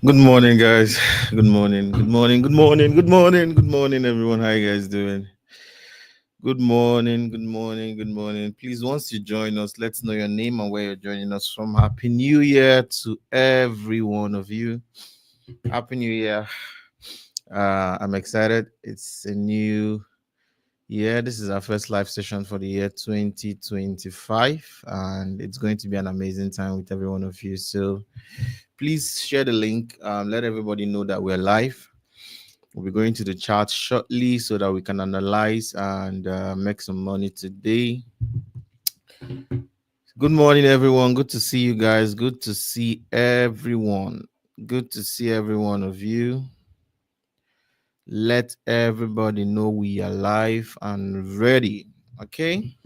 Good morning, guys. Good morning. Good morning. Good morning. Good morning. Good morning, everyone. How you guys doing? Good morning. Good morning. Good morning. Please, once you join us, let's know your name and where you're joining us from. Happy New Year to every one of you. Happy New Year. I'm excited. It's a new year. This is our first live session for the year 2025, and it's going to be an amazing time with every one of you. So, please share the link. Let everybody know that we're live. We'll be going to the chart shortly so that we can analyze and make some money today. Good morning, everyone. Good to see you guys. Good to see everyone. Good to see every one of you. Let everybody know we are live and ready. Okay.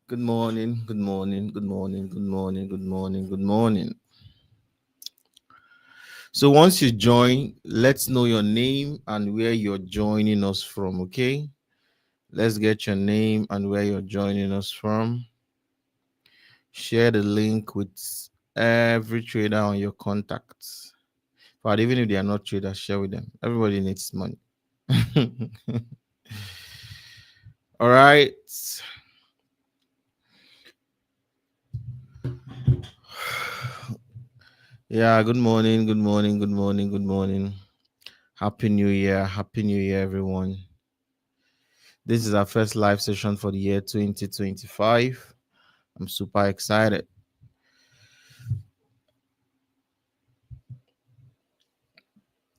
Good morning. Good morning. Good morning. Good morning. Good morning. Good morning. So once you join, let's know your name and where you're joining us from, okay? Let's get your name and where you're joining us from. Share the link with every trader on your contacts. But even if they are not traders, share with them. Everybody needs money. All right. Yeah, good morning, good morning, good morning, good morning. Happy New Year. Happy New Year, everyone. This is our first live session for the year 2025. I'm super excited.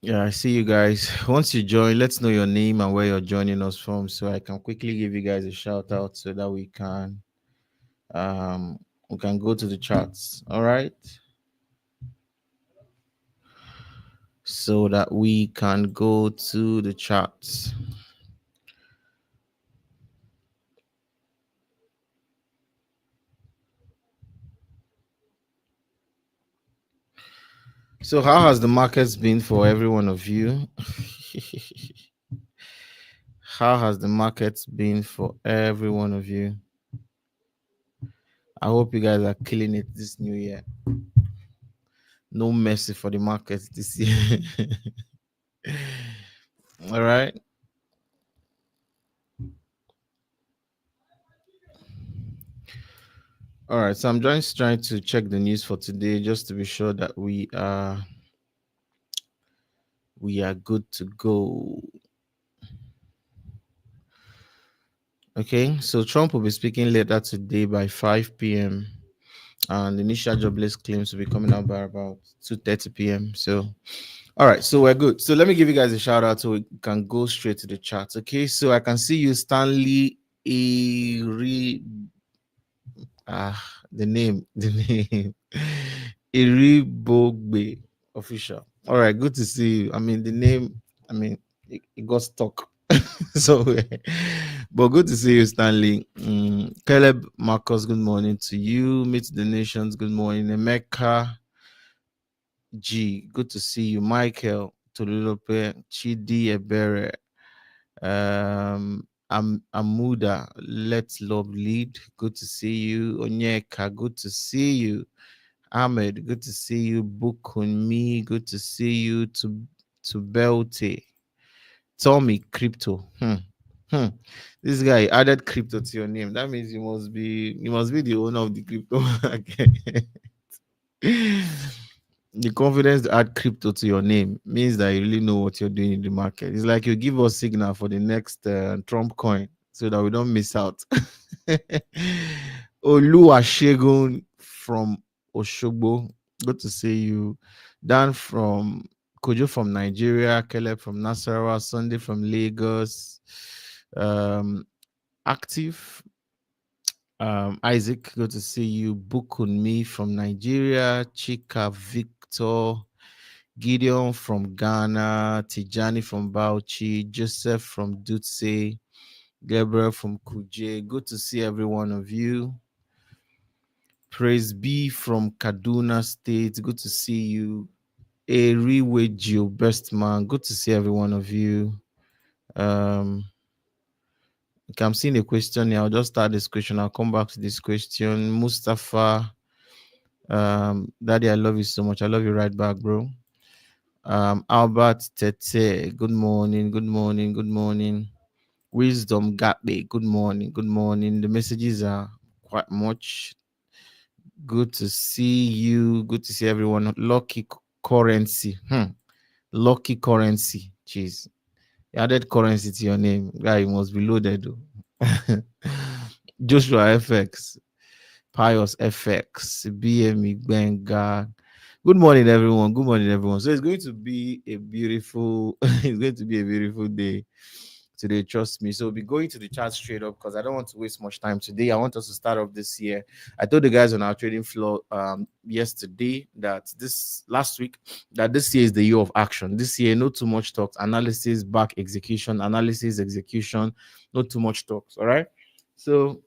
Yeah, I see you guys. Once you join, let's know your name and where you're joining us from so I can quickly give you guys a shout out so that um we can go to the charts. All right. So that we can go to the charts. So how has the markets been for every one of you? How has the markets been for every one of you? I hope you guys are killing it this new year. No mercy for the markets this year. All right. All right. So I'm just trying to check the news for today just to be sure that we are good to go. Okay. So Trump will be speaking later today by 5 p.m. and the initial jobless claims will be coming out by about 2:30 p.m. So all right, so we're good. So let me give you guys a shout out so we can go straight to the charts. Okay, so I can see you, Stanley Eri. The name, the name, Iribogbe official. All right, good to see you. I mean, the name, I mean, it got stuck. So, but good to see you, Stanley. Caleb Marcus, good morning to you. Meet the Nations, good morning. Emeka G, good to see you. Michael Tolulope, Chidi Ebere, Amuda, Let's Love Lead, good to see you. Onyeka, good to see you. Ahmed, good to see you. Bukunmi, good to see you. To Belte, Tommy, Crypto. This guy added crypto to your name. That means you must be the owner of the crypto market. The confidence to add crypto to your name means that you really know what you're doing in the market. It's like you give us signal for the next Trump coin so that we don't miss out. Oluwasegun from Oshogbo, good to see you. Dan from Kojo from Nigeria, Caleb from Nasarawa, Sunday from Lagos, Active Isaac, good to see you. Bukunmi from Nigeria, Chika Victor, Gideon from Ghana, Tijani from Bauchi, Joseph from Dutse, Gabriel from Kuje. Good to see every one of you. Praise be from Kaduna State. Good to see you. Eriwejo, best man. Good to see every one of you. Okay, I'm seeing a question here. I'll just start this question. I'll come back to this question. Mustafa Daddy, I love you so much. I love you right back, bro. Albert Tete, good morning, good morning, good morning. Wisdom Gabe, good morning, good morning. The messages are quite much. Good to see you. Good to see everyone. Lucky currency. Lucky currency. Jeez. You added currency to your name. Guy, you must be loaded. Though. Joshua FX. Pius FX. BME Benga. Good morning, everyone. Good morning, everyone. So it's going to be a beautiful, it's going to be a beautiful day today. Trust me. So we'll be going to the chart straight up because I don't want to waste much time today. I want us to start off this year. I told the guys on our trading floor yesterday that this last week that this year is the year of action. This year, not too much talks, analysis, back execution, analysis, execution, not too much talks. All right. So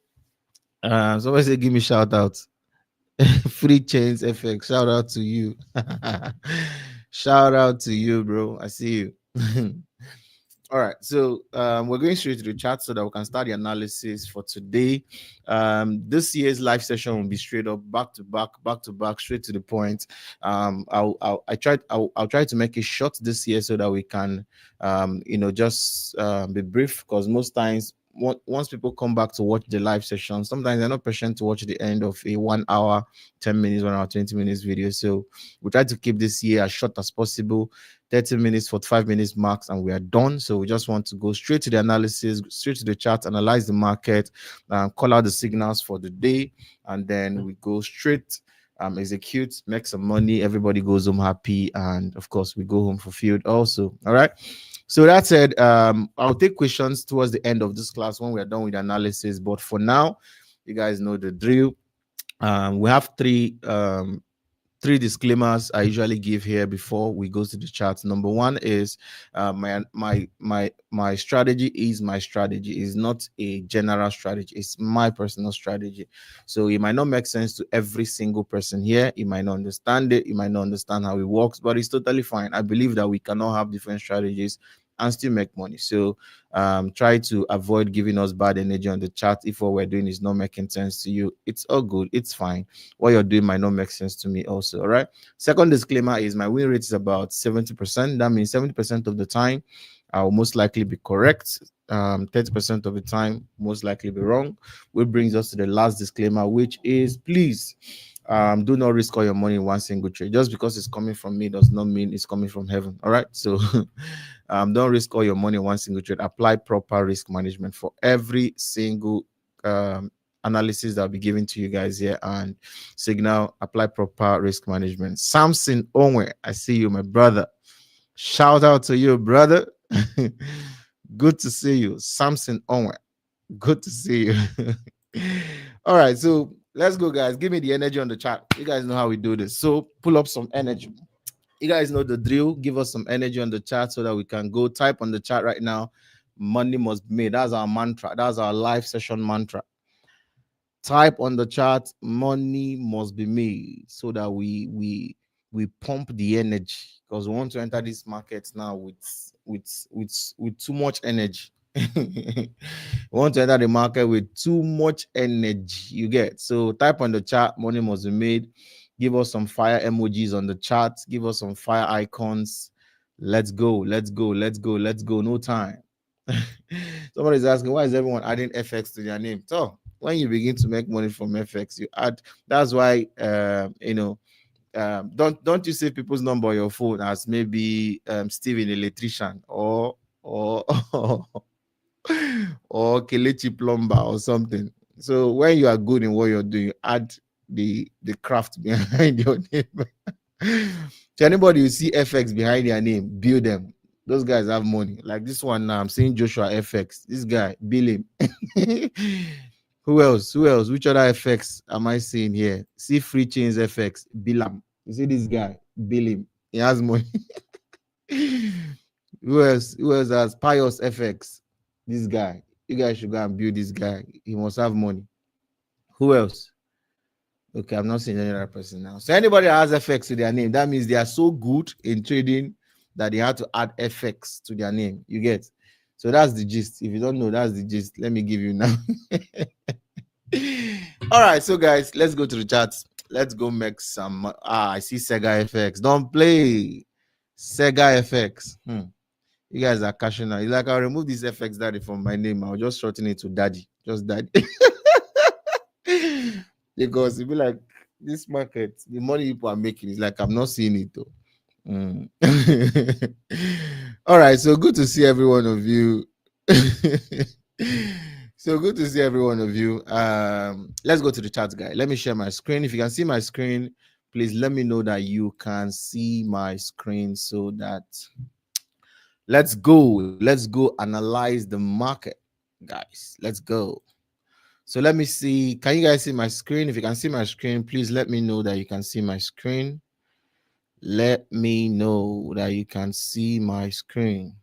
somebody say give me shout out. Free Chains FX. Shout out to you. Shout out to you, bro. I see you. All right, so we're going straight to the chat so that we can start the analysis for today. This year's live session will be straight up, back to back, straight to the point. I'll try to make it short this year so that we can, just be brief because most times once people come back to watch the live session, sometimes they're not patient to watch the end of a 1 hour, 10 minutes, 1 hour, 20 minutes video. So we try to keep this year as short as possible. 30 minutes, 45 minutes max, and we are done. So we just want to go straight to the analysis, straight to the chart, analyze the market, call out the signals for the day, and then we go straight, execute, make some money. Everybody goes home happy, and of course, we go home fulfilled also. All right. So that said, I'll take questions towards the end of this class when we are done with the analysis. But for now, you guys know the drill. We have three disclaimers I usually give here before we go to the charts. Number one is my strategy is my strategy. Is not a general strategy. It's my personal strategy. So it might not make sense to every single person here. You might not understand it. You might not understand how it works, but it's totally fine. I believe that we cannot have different strategies and still make money. So try to avoid giving us bad energy on the chat. If what we're doing is not making sense to you, it's all good. It's fine. What you're doing might not make sense to me also. All right. Second disclaimer is my win rate is about 70%. That means 70% of the time I will most likely be correct. 30% of the time most likely be wrong. Which brings us to the last disclaimer, which is please do not risk all your money in one single trade. Just because it's coming from me does not mean it's coming from heaven. All right. So don't risk all your money in one single trade. Apply proper risk management for every single analysis that will be given to you guys here, and signal. Apply proper risk management. Samson Onwe, I see you, my brother. Shout out to you, brother. Good to see you, Samson Onwe. Good to see you. All right, so let's go, guys. Give me the energy on the chat. You guys know how we do this. So pull up some energy. You guys know the drill. Give us some energy on the chat so that we can go. Type on the chat right now. Money must be made. That's our mantra. That's our live session mantra. Type on the chat. Money must be made so that we pump the energy, because we want to enter this market now with too much energy. We want to enter the market with too much energy. You get. So type on the chat. Money must be made. Give us some fire emojis on the chat. Give us some fire icons. Let's go. Let's go. Let's go. Let's go. No time. Somebody's asking, why is everyone adding FX to their name? So when you begin to make money from FX, you add. That's why don't you save people's number on your phone as maybe Steven electrician or or Kelechi plumber or something. So when you are good in what you're doing, you add the craft behind your name. So anybody you see FX behind their name, build them. Those guys have money. Like this one now, I'm seeing Joshua FX. This guy, bill him. Who else? Which other FX am I seeing here? See Free Chains FX, bill him. You see this guy, bill him. He has money. Who else? Who else has Pius FX? This guy. You guys should go and build this guy. He must have money. Who else? Okay, I'm not seeing any other person now. So anybody that has FX to their name, that means they are so good in trading that they had to add FX to their name. You get? So that's the gist. If you don't know, that's the gist. Let me give you now. All right, so guys, let's go to the charts. Let's go make some. I see Sega FX. Don't play Sega FX. You guys are cashing out. It's like I'll remove this FXDaddy from my name. I'll just shorten it to Daddy. Just Daddy. Because it'll be like this market, the money people are making is like I'm not seeing it though. All right, so good to see every one of you. So good to see every one of you. Let's go to the chat, guy. Let me share my screen. If you can see my screen, please let me know that you can see my screen so that let's go analyze the market, guys. Let's go. So let me see. Can you guys see my screen? If you can see my screen, please let me know that you can see my screen. Let me know that you can see my screen.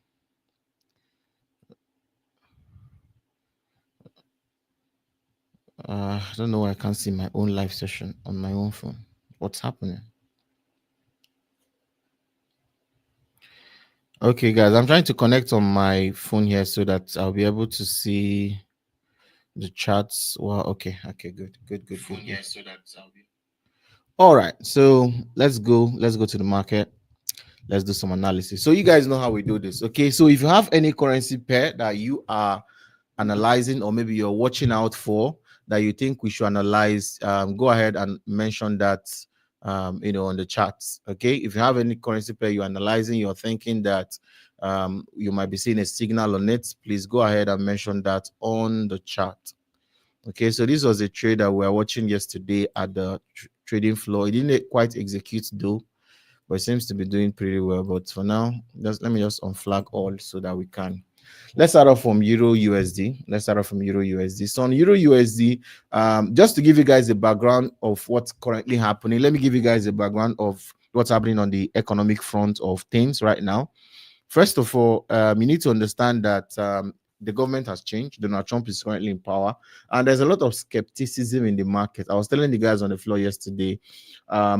I don't know why I can't see my own live session on my own phone. What's happening? Okay, guys, I'm trying to connect on my phone here so that I'll be able to see the chats. Well, okay, good. Yeah, so that I'll be. All right, so let's go to the market. Let's do some analysis. So you guys know how we do this. Okay, so if you have any currency pair that you are analyzing, or maybe you're watching out for that you think we should analyze, go ahead and mention that on the charts. Okay, if you have any currency pair you're analyzing, you're thinking that you might be seeing a signal on it, please go ahead and mention that on the chart. Okay, so this was a trade that we were watching yesterday at the trading floor. It didn't quite execute though, but it seems to be doing pretty well. But for now, let me just unflag all so that we can. Let's start off from Euro USD. So on Euro USD, just to give you guys a background of what's currently happening, let me give you guys a background of what's happening on the economic front of things right now. First of all, you need to understand that the government has changed. Donald Trump is currently in power, and there's a lot of skepticism in the market. I was telling the guys on the floor yesterday,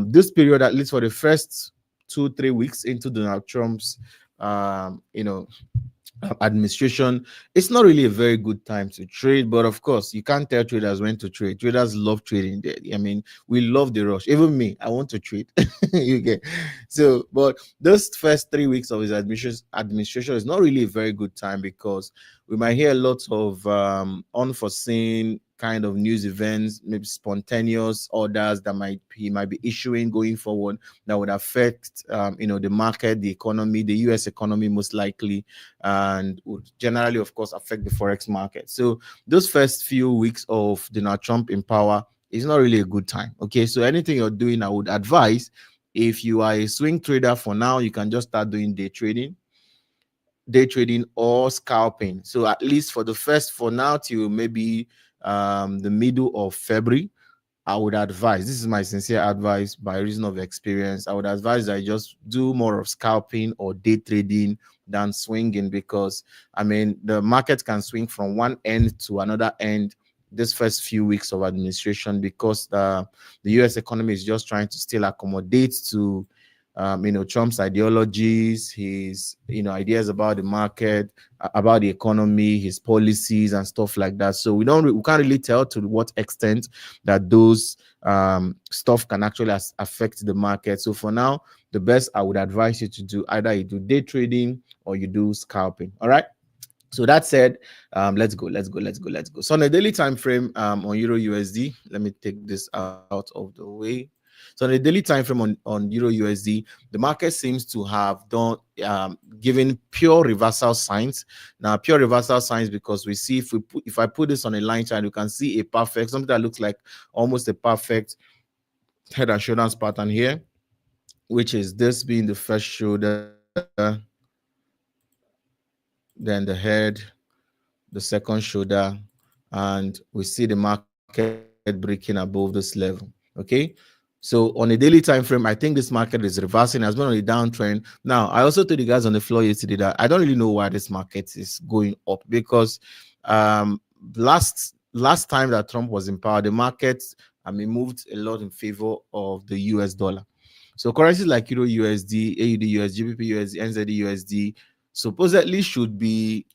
this period, at least for the first 2-3 weeks into Donald Trump's, administration, it's not really a very good time to trade. But of course, you can't tell traders when to trade. Traders love trading. I mean, we love the rush. Even me, I want to trade. You get so. But those first 3 weeks of his administration is not really a very good time, because we might hear lots of unforeseen kind of news events, maybe spontaneous orders that he might be issuing going forward that would affect the market, the economy, the US economy most likely, and would generally, of course, affect the Forex market. So those first few weeks of Donald Trump in power is not really a good time. Okay, so anything you're doing, I would advise, if you are a swing trader for now, you can just start doing day trading or scalping. So at least for now till maybe the middle of February, I would advise, this is my sincere advice by reason of experience, I would advise that I just do more of scalping or day trading than swinging, because I mean the market can swing from one end to another end this first few weeks of administration, because the US economy is just trying to still accommodate to Trump's ideologies, his ideas about the market, about the economy, his policies and stuff like that. So we can't really tell to what extent that those stuff can actually affect the market. So for now, the best I would advise you to do, either you do day trading or you do scalping. All right. So that said, let's go. So on a daily time frame on Euro USD, let me take this out of the way. So on a daily time frame on Euro USD, the market seems to have done given pure reversal signs. Now, pure reversal signs, because we see if I put this on a line chart, you can see a perfect, something that looks like almost a perfect head and shoulders pattern here, which is this being the first shoulder, then the head, the second shoulder, and we see the market breaking above this level. Okay, so on a daily time frame, I think this market is reversing, has been on a downtrend. Now, I also told you guys on the floor yesterday that I don't really know why this market is going up, because last time that Trump was in power, the market moved a lot in favor of the US dollar. So currencies like Euro USD, AUD USD, GBP USD, NZD USD supposedly should be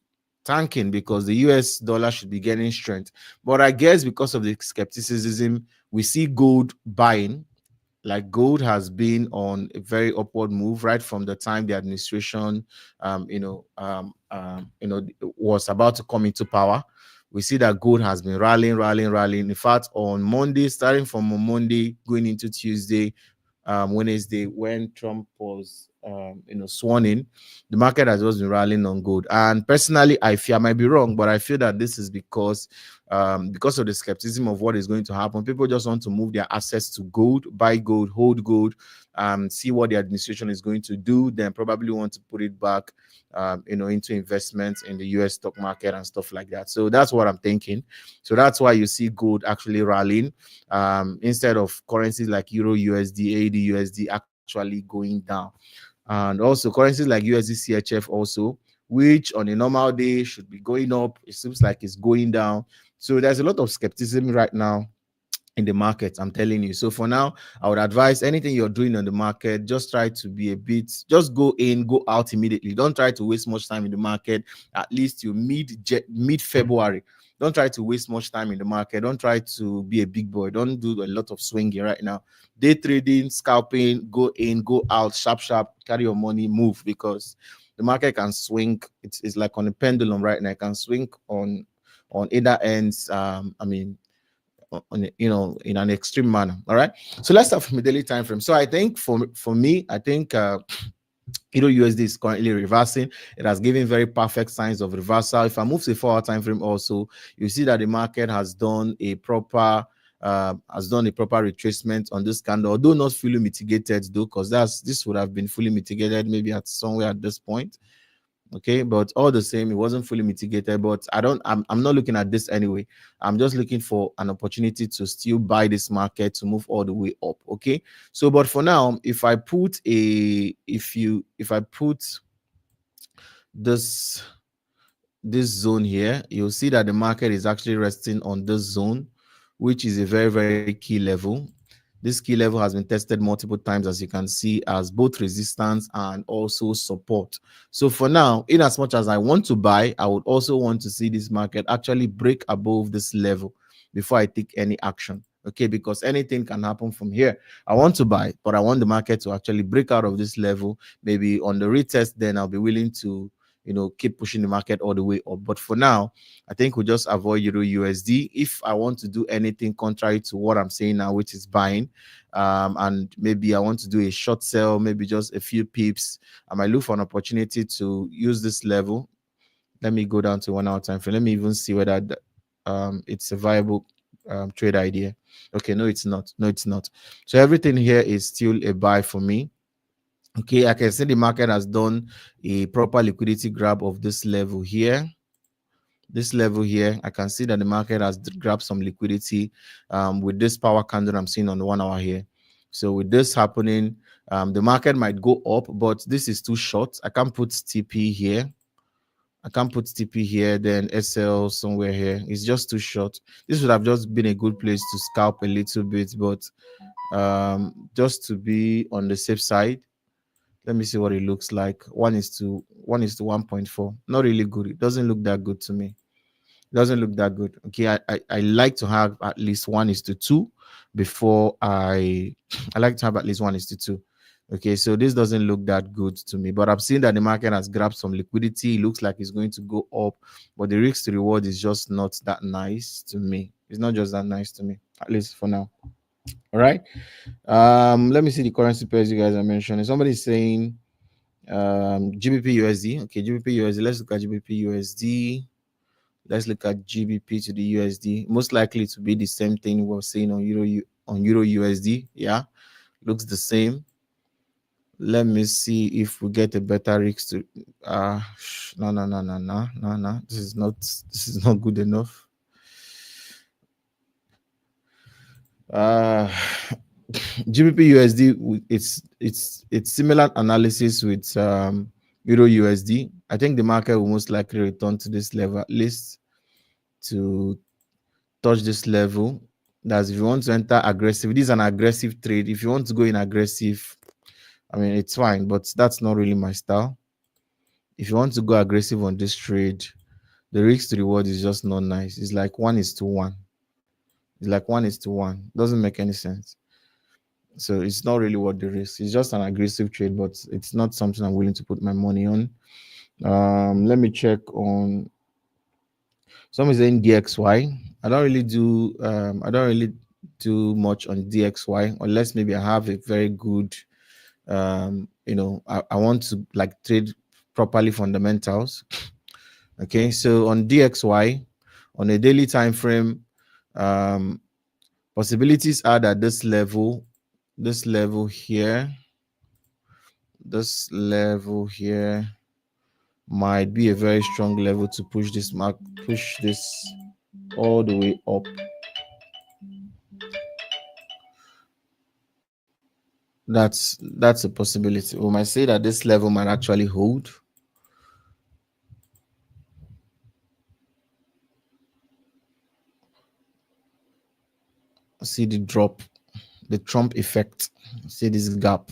tanking because the US dollar should be getting strength. But I guess because of the skepticism, we see gold buying. Like gold has been on a very upward move right from the time the administration, was about to come into power. We see that gold has been rallying. In fact, on Monday, starting from on Monday, going into Tuesday, Wednesday, when Trump was, sworn in, the market has just been rallying on gold. And personally, I fear, I might be wrong, but I feel that this is because of the skepticism of what is going to happen. People just want to move their assets to gold, buy gold, hold gold, see what the administration is going to do, then probably want to put it back, into investments in the US stock market and stuff like that. So that's what I'm thinking. So that's why you see gold actually rallying, instead of currencies like Euro USD, AD USD actually going down. And also currencies like USD CHF also, which on a normal day should be going up, it seems like it's going down. So there's a lot of skepticism right now in the market, I'm telling you. So for now, I would advise anything you're doing on the market, just try to be a bit, just go in, go out immediately. Don't try to waste much time in the market, at least you mid February. Don't try to waste much time in the market. Don't try to be a big boy. Don't do a lot of swinging right now. Day trading, scalping, go in, go out, sharp, carry your money, move, because the market can swing. It's like on a pendulum right now. It can swing on either ends. In an extreme manner. All right, so let's start from a daily time frame. So I think for me, I think USD is currently reversing. It has given very perfect signs of reversal. If I move to the 4-hour time frame also, you see that the market has done a proper retracement on this candle, although not fully mitigated though, because this would have been fully mitigated maybe at somewhere at this point. Okay, but all the same, it wasn't fully mitigated. But I'm not looking at this anyway. I'm just looking for an opportunity to still buy this market to move all the way up. Okay, so but for now, if I put this zone here, you'll see that the market is actually resting on this zone, which is a very, very key level. This key level has been tested multiple times, as you can see, as both resistance and also support. So for now, in as much as I want to buy, I would also want to see this market actually break above this level before I take any action. Okay, because anything can happen from here. I want to buy, but I want the market to actually break out of this level. Maybe on the retest, then I'll be willing to keep pushing the market all the way up. But for now, I think we'll just avoid Euro USD. If I want to do anything contrary to what I'm saying now, which is buying, and maybe I want to do a short sell, maybe just a few pips, I might look for an opportunity to use this level. Let me go down to 1 hour time frame. Let me even see whether it's a viable trade idea. Okay, no, it's not. So everything here is still a buy for me. Okay, I can see the market has done a proper liquidity grab of this level here. This level here, I can see that the market has grabbed some liquidity with this power candle I'm seeing on the 1 hour here. So with this happening, the market might go up, but this is too short. I can't put TP here. Then SL somewhere here. It's just too short. This would have just been a good place to scalp a little bit, but just to be on the safe side, let me see what it looks like. 1:1.4. Not really good. It doesn't look that good to me. It doesn't look that good. Okay, I like to have at least 1:2 before I like to have at least 1:2. Okay, so this doesn't look that good to me, but I've seen that the market has grabbed some liquidity. It looks like it's going to go up, but the risk to reward is just not that nice to me. It's not just that nice to me, at least for now. All right. Let me see the currency pairs you guys are mentioning. Somebody's saying GBP USD. Okay, GBP USD. Let's look at GBP USD. Let's look at GBP to the USD. Most likely to be the same thing we're seeing on Euro USD. Yeah, looks the same. Let me see if we get a better risk to no. This is not good enough. GBP USD, it's similar analysis with Euro USD. I think the market will most likely return to this level, at least to touch this level. That's if you want to enter aggressive. This is an aggressive trade. If you want to go in aggressive, I mean, it's fine, but that's not really my style. If you want to go aggressive on this trade, the risk to reward is just not nice. It's like 1:1. It's like 1:1. Doesn't make any sense. So it's not really worth the risk. It's just an aggressive trade, but it's not something I'm willing to put my money on. Let me check on. Someone is saying DXY. I don't really do much on DXY unless maybe I have a very good I want to like trade properly fundamentals. Okay, so on DXY, on a daily time frame, possibilities are that this level here, might be a very strong level to push this all the way up. That's a possibility. We might say that this level might actually hold. See the drop, the Trump effect. See this gap.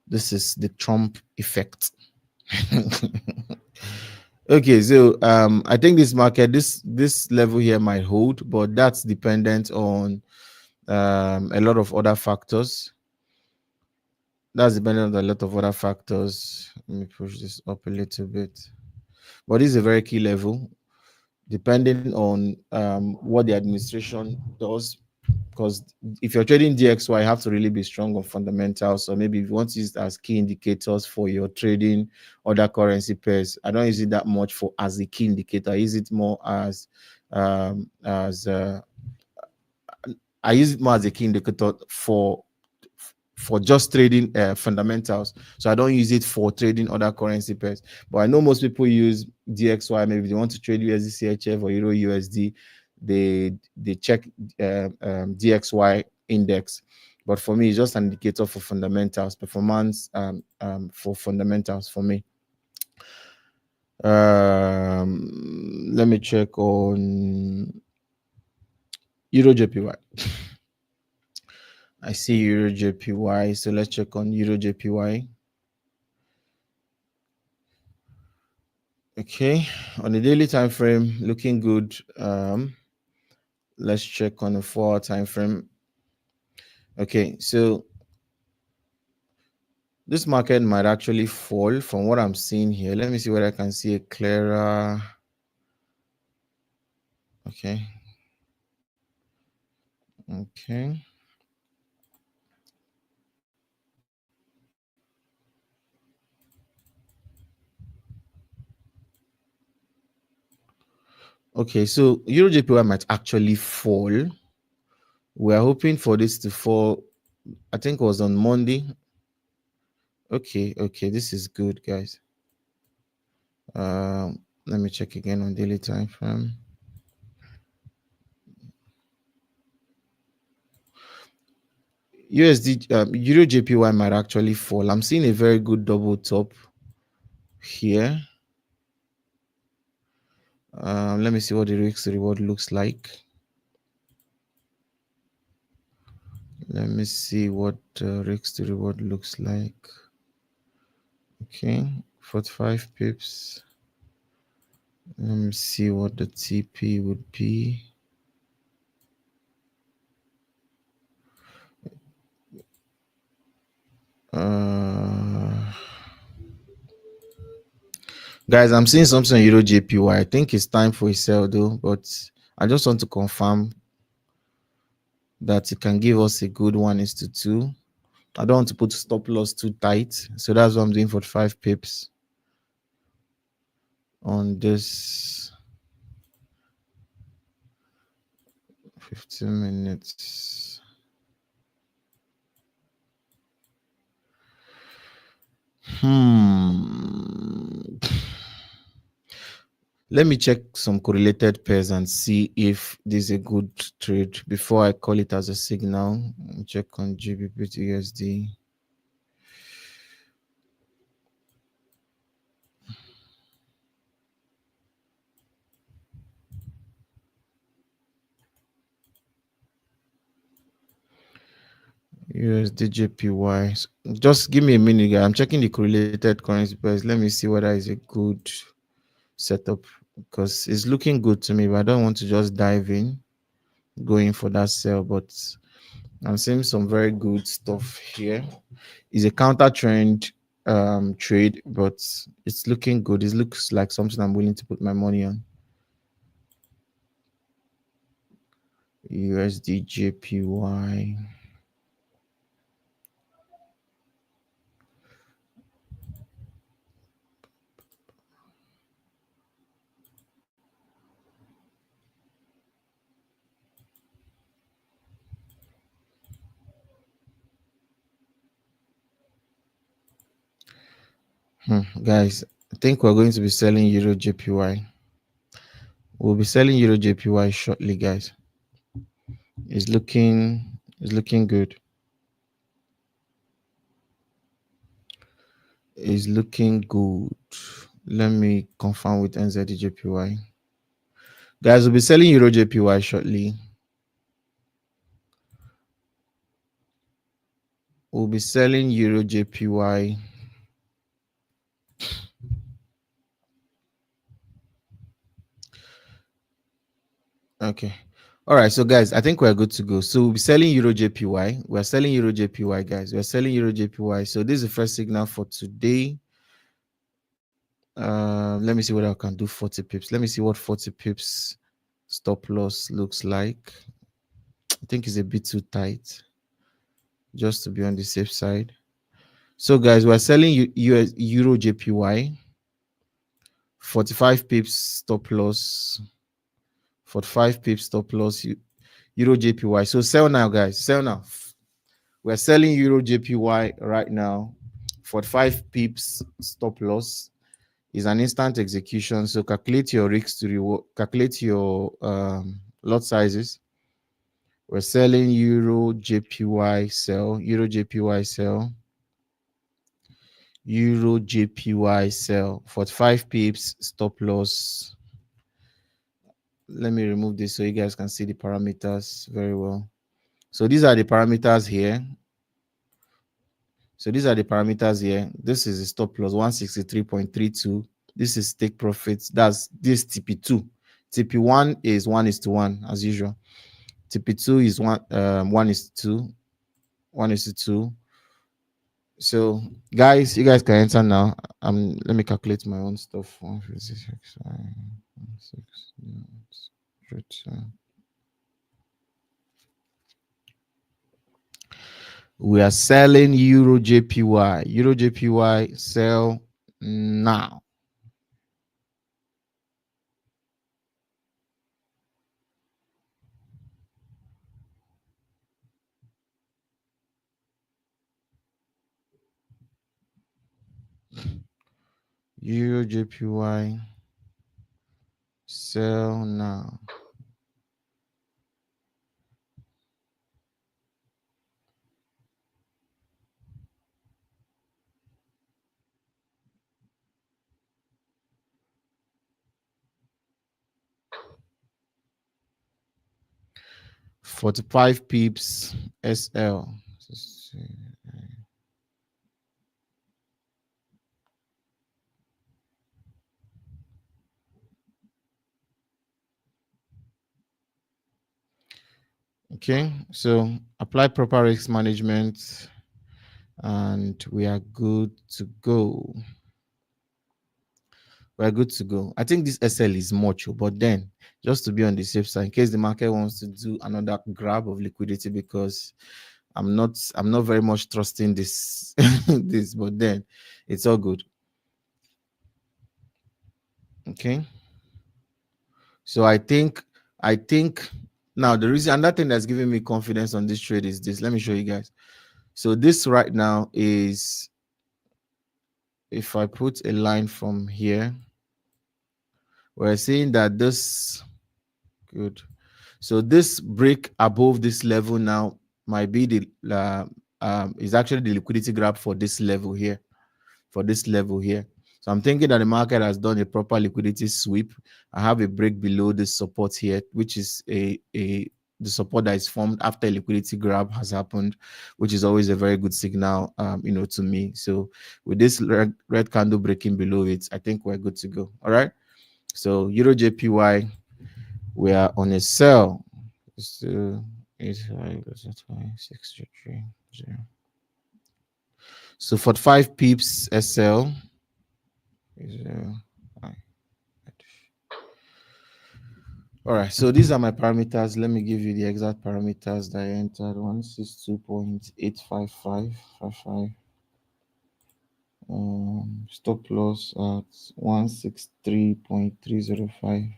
This is the Trump effect. Okay, so I think this market, this level here might hold, but that's dependent on a lot of other factors. That's dependent on a lot of other factors. Let me push this up a little bit. But this is a very key level, depending on what the administration does. Because if you're trading DXY, you have to really be strong on fundamentals. So maybe if you want to use it as key indicators for your trading other currency pairs, I don't use it that much for as a key indicator. I use it more as I use it more as a key indicator for just trading fundamentals. So I don't use it for trading other currency pairs. But I know most people use DXY. Maybe they want to trade USD CHF or Euro USD. They check DXY index. But for me, it's just an indicator for fundamentals, performance for fundamentals for me. Let me check on Euro JPY. I see Euro JPY, so let's check on Euro JPY. Okay, on the daily time frame, looking good. Let's check on the 4-hour time frame. Okay, so this market might actually fall from what I'm seeing here. Let me see whether I can see a clearer. Okay. Okay. Okay, so Euro JPY might actually fall. We're hoping for this to fall. I think it was on Monday. Okay, this is good, guys. Let me check again on daily time frame. USD Euro JPY might actually fall. I'm seeing a very good double top here. Let me see what the risk reward looks like. Let me see what risk to reward looks like. Okay, 45 pips. Let me see what the TP would be. Guys, I'm seeing something on Euro JPY. I think it's time for a sell though, but I just want to confirm that it can give us a good 1:2. I don't want to put stop loss too tight, so that's what I'm doing. 45 pips on this 15 minutes. Let me check some correlated pairs and see if this is a good trade before I call it as a signal. Check on GBP USD. USD JPY. Just give me a minute, guys. I'm checking the correlated currency pairs. Let me see whether it's a good setup because it's looking good to me, but I don't want to just dive in, going for that sell. But I'm seeing some very good stuff here. It's a counter trend trade, but it's looking good. It looks like something I'm willing to put my money on. USD JPY. Guys, I think we're going to be selling Euro JPY. We'll be selling Euro JPY shortly, guys. It's looking good. It's looking good. Let me confirm with NZD JPY. Guys, we'll be selling Euro JPY shortly. We'll be selling Euro JPY. Okay. All right. So, guys, I think we're good to go. So, we'll be selling Euro JPY. We're selling Euro JPY, guys. We're selling Euro JPY. So, this is the first signal for today. Let me see what I can do. 40 pips. Let me see what 40 pips stop loss looks like. I think it's a bit too tight, just to be on the safe side. So, guys, we're selling Euro JPY. 45 pips stop loss. 45 pips stop loss. Euro JPY. So sell now, guys. Sell now. We're selling Euro JPY right now. 45 pips stop loss is an instant execution. So calculate your risks to reward. Calculate your lot sizes. We're selling Euro JPY sell. Euro JPY sell. Euro JPY sell. 45 pips stop loss. Let me remove this so you guys can see the parameters very well. So these are the parameters here. So these are the parameters here. This is the stop loss 163.32. This is take profits. That's this TP2. TP1 is 1:1 as usual. TP2 is 1:2. 1:2. So guys, you guys can enter now. Let me calculate my own stuff. 156. We are selling Euro JPY. Euro JPY sell now. Euro JPY sell now. $45 pips SL. Okay, so apply proper risk management and we are good to go. We're good to go. I think this SL is much, but then just to be on the safe side, in case the market wants to do another grab of liquidity, because I'm not very much trusting this this, but then it's all good. Okay. So I think now the reason, another thing that's giving me confidence on this trade is this. Let me show you guys. So this right now is, if I put a line from here, we're seeing that this good. So this break above this level now might be the is actually the liquidity grab for this level here. So I'm thinking that the market has done a proper liquidity sweep. I have a break below this support here, which is the support that is formed after a liquidity grab has happened, which is always a very good signal, to me. So with this red candle breaking below it, I think we're good to go. All right. So Euro JPY, we are on a sell. So 8.633. So 45 pips SL is all right. So these are my parameters. Let me give you the exact parameters that I entered: 162.85555. Stop loss at 163.305.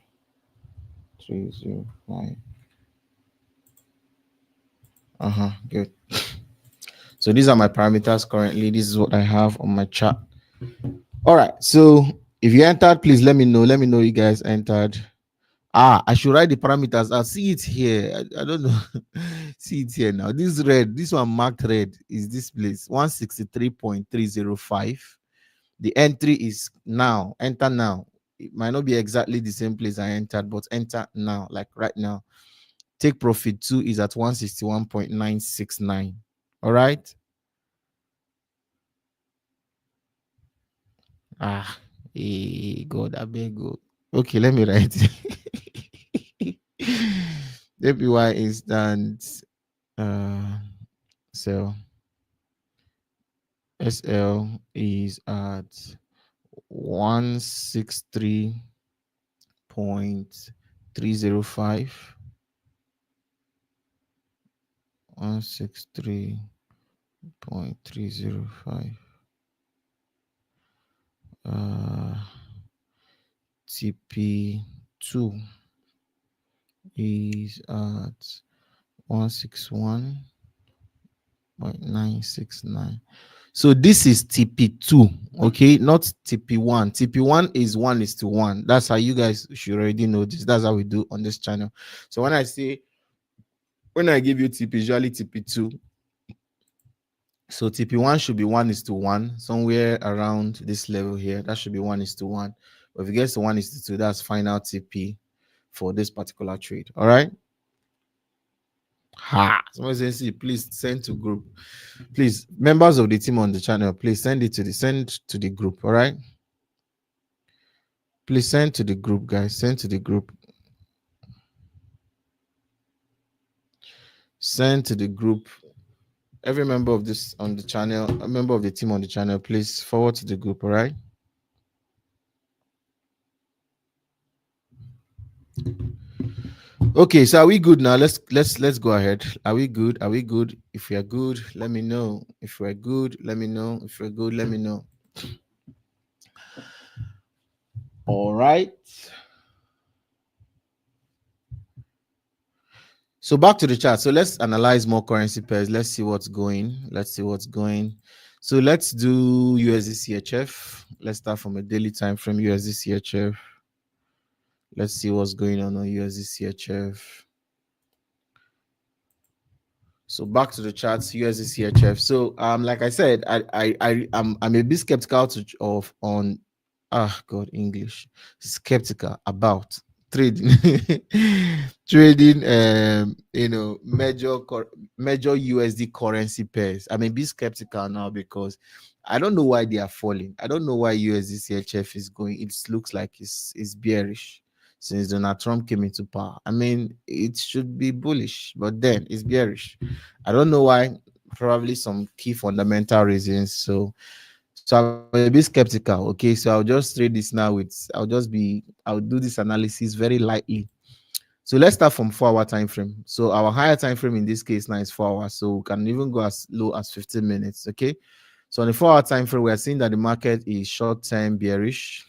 Good. So these are my parameters currently. This is what I have on my chart. All right. So if you entered, please let me know. Let me know you guys entered. I should write the parameters. I see it here. I don't know. See it here now. This red, this one marked red is this place 163.305. The entry is now. Enter now. It might not be exactly the same place I entered, but enter now, like right now. Take profit 2 is at 161.969. All right. God, I beg you. Okay, let me write. APY instant sell. SL is at 163.305. 163.305. TP2 is at 161.969. So this is TP2, okay, not TP1. TP1 is 1:1. That's how you guys should already know this. That's how we do on this channel. So when I give you TP, usually TP2. So TP1 should be 1:1, somewhere around this level here. That should be 1:1. But if it gets to 1:2, that's final TP for this particular trade. All right. Someone says, see, please send to group. Please, members of the team on the channel, please send to the group. All right. Please send to the group, guys. Send to the group. Send to the group. Every member of this on the channel, a member of the team on the channel, please forward to the group. All right. Okay, so are we good now? Let's go ahead. Are we good? Are we good? If we are good, let me know. If we're good, let me know. If we're good, let me know. All right. So back to the chart. So let's analyze more currency pairs. Let's see what's going. So let's do USD CHF. Let's start from a daily time frame. USD CHF. Let's see what's going on USD CHF. So back to the charts, USD CHF. So like I said, I'm a bit skeptical skeptical about trading trading major USD currency pairs. I'm a bit skeptical now because I don't know why they are falling. I don't know why USD CHF is going. It looks like it's bearish since Donald Trump came into power. I mean, it should be bullish, but then it's bearish. I don't know why. Probably some key fundamental reasons. So I'm a bit skeptical. Okay, so I'll just trade this now I'll do this analysis very lightly. So let's start from 4-hour time frame. So our higher time frame in this case now is 4 hours. So we can even go as low as 15 minutes. Okay. So on the 4-hour time frame, we are seeing that the market is short-term bearish.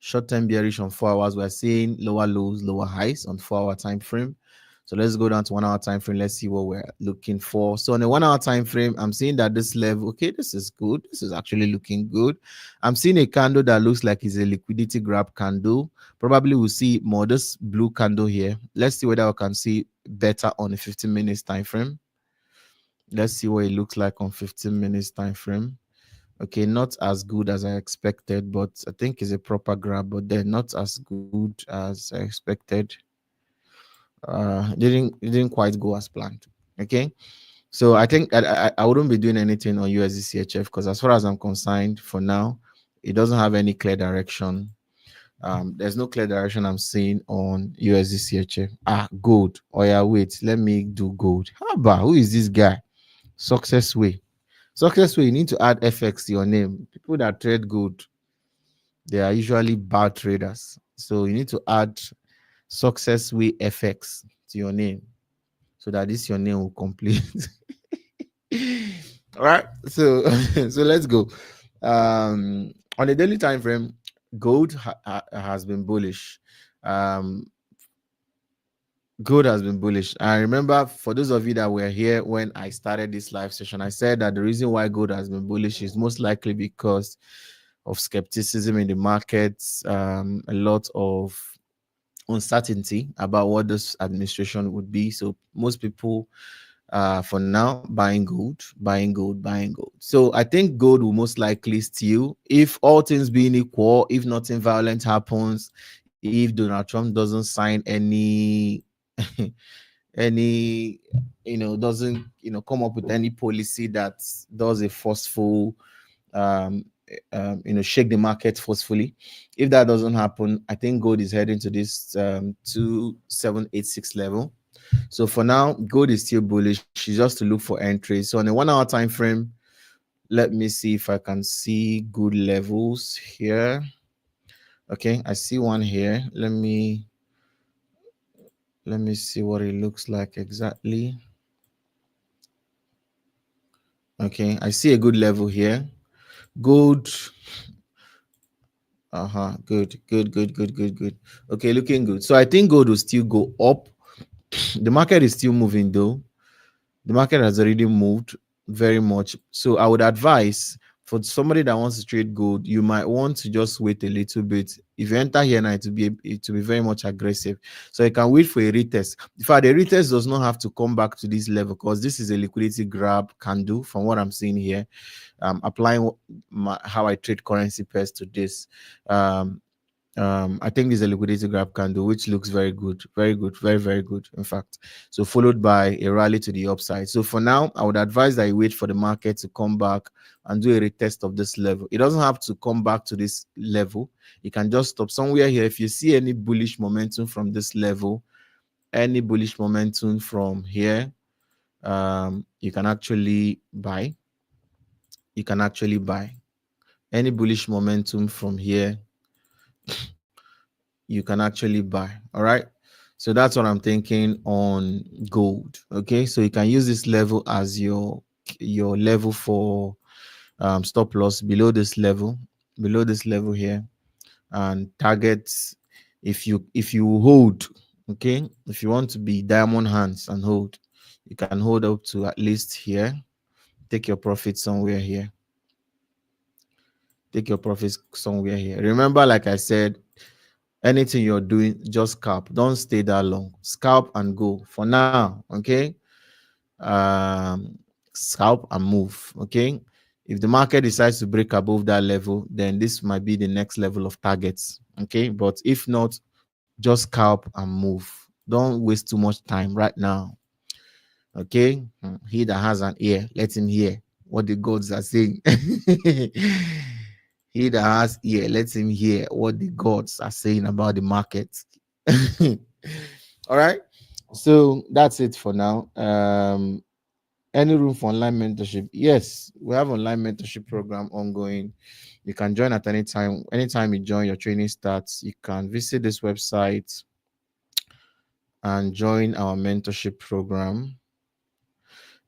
Short-term bearish on 4 hours. We're seeing lower lows, lower highs on 4-hour time frame. So let's go down to 1-hour time frame. Let's see what we're looking for. So on the 1-hour time frame, I'm seeing that this level, okay, this is good. This is actually looking good. I'm seeing a candle that looks like it's a liquidity grab candle. Probably we'll see more this blue candle here. Let's see whether we can see better on a 15 minutes time frame. Let's see what it looks like on 15 minutes time frame. Okay, not as good as I expected, but I think it's a proper grab, but then not as good as I expected. Didn't quite go as planned. Okay, so I think I wouldn't be doing anything on USD CHF because as far as I'm concerned, for now, it doesn't have any clear direction. There's no clear direction I'm seeing on USD CHF. Gold. Oh yeah, wait, let me do gold. How about, who is this guy? Success Way. Success Way, you need to add FX to your name. People that trade gold, they are usually bad traders. So you need to add Success Way FX to your name so that this your name will complete. All right. So so let's go. On a daily time frame, gold has been bullish. Um, Gold has been bullish. I remember, for those of you that were here when I started this live session, I said that the reason why gold has been bullish is most likely because of skepticism in the markets, a lot of uncertainty about what this administration would be. So most people, for now, buying gold, buying gold, buying gold. So I think gold will most likely steal if all things being equal, if nothing violent happens, if Donald Trump doesn't sign any any doesn't come up with any policy that does a forceful shake the market forcefully. If that doesn't happen, I think gold is heading to this 2786 level. So for now, gold is still bullish. It's just to look for entries. So on a 1 hour time frame, let me see if I can see good levels here. Okay, I see one here. Let me see what it looks like exactly. Okay, I see a good level here. Gold. Good. Okay, looking good. So I think gold will still go up. The market is still moving though. The market has already moved very much. So I would advise, for somebody that wants to trade gold, you might want to just wait a little bit. If you enter here now, it will be very much aggressive. So you can wait for a retest. In fact, the retest does not have to come back to this level, because this is a liquidity grab candle from what I'm seeing here. Applying how I trade currency pairs to this. I think this is a liquidity grab candle, which looks very good, very good, very, very good, in fact. So followed by a rally to the upside. So for now, I would advise that you wait for the market to come back and do a retest of this level. It doesn't have to come back to this level. You can just stop somewhere here. If you see any bullish momentum from this level, any bullish momentum from here, you can actually buy. You can actually buy any bullish momentum from here. You can actually buy. All right, so that's what I'm thinking on gold. Okay, so you can use this level as your level for stop loss below this level, here, and targets. If you hold, okay, if you want to be diamond hands and hold, you can hold up to at least here. Take your profit somewhere here. Remember, like I said, anything you're doing, just scalp. Don't stay that long. Scalp and go for now. Okay. Scalp and move. Okay. If the market decides to break above that level, then this might be the next level of targets. Okay. But if not, just scalp and move. Don't waste too much time right now. Okay. He that has an ear, let him hear what the gods are saying. He that has ear, let him hear what the gods are saying about the market. All right. So that's it for now. Any room for online mentorship? Yes, we have online mentorship program ongoing. You can join at any time. Anytime you join, your training starts. You can visit this website and join our mentorship program.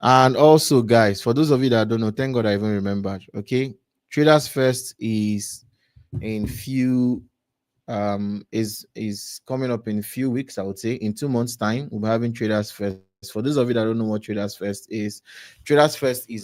And also, guys, for those of you that don't know, thank God I even remembered. Okay, Traders First is in few is coming up in a few weeks. I would say in 2 months time we'll be having Traders First. For those of you that don't know what Traders First is